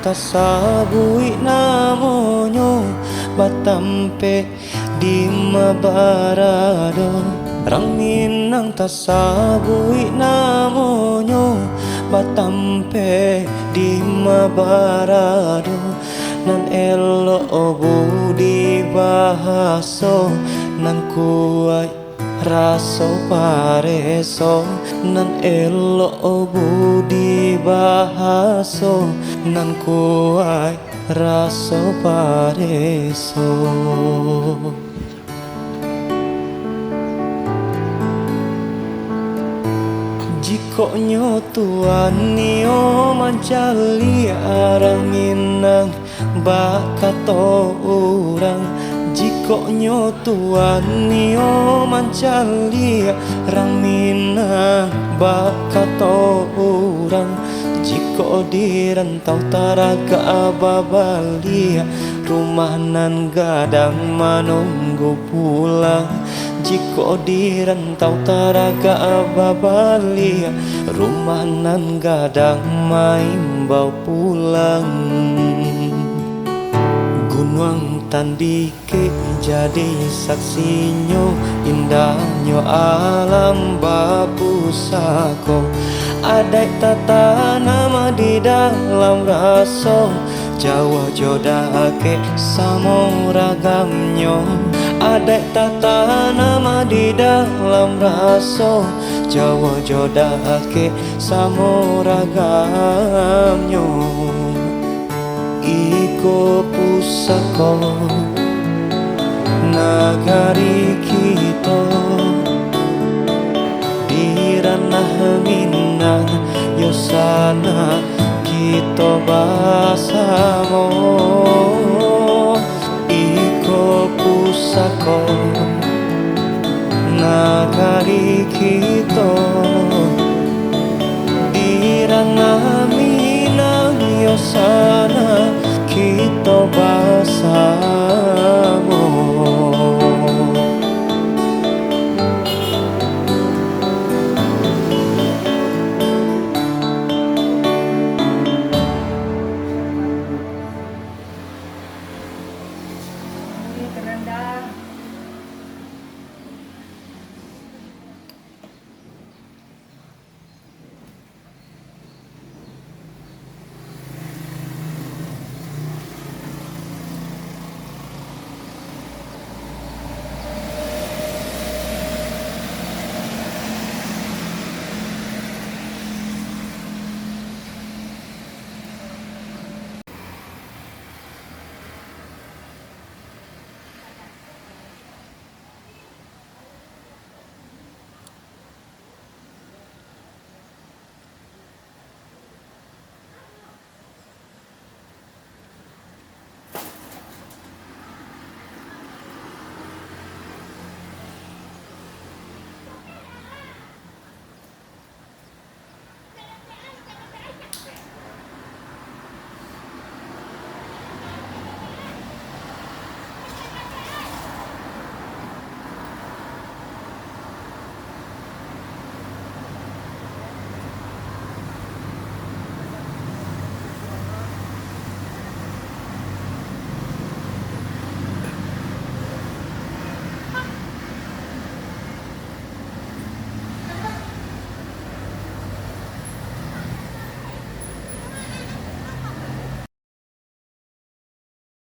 tasabui namonyo batampe di mabarado. Rang minang tasabui namonyo batampe di mabarado. Nan elo budi bahaso nan kuai raso pareso. Nan elo budi bahaso nan kuai raso pareso. Jiko nyotuan nio mancali arang minang bakato urang. Jiko nyotuan nio mancali arang minang bakato urang. Jiko di rantau taraga babalia rumah nan gadang menunggu pulang. Jiko di rantau taraga babalia rumah nan gadang main bau pulang. Gunung tandike jadi saksinyo indahnya alam bapusako. Ada tata nama di dalam raso Jawa jodake samo ragamnyo. Ada tata nama di dalam raso Jawa jodake samo ragamnyo. Iko pusako nagari kita di ranah Minang yosana kita basamo. Iko pusako nagari kita di ranah Minang yosana kita basamo.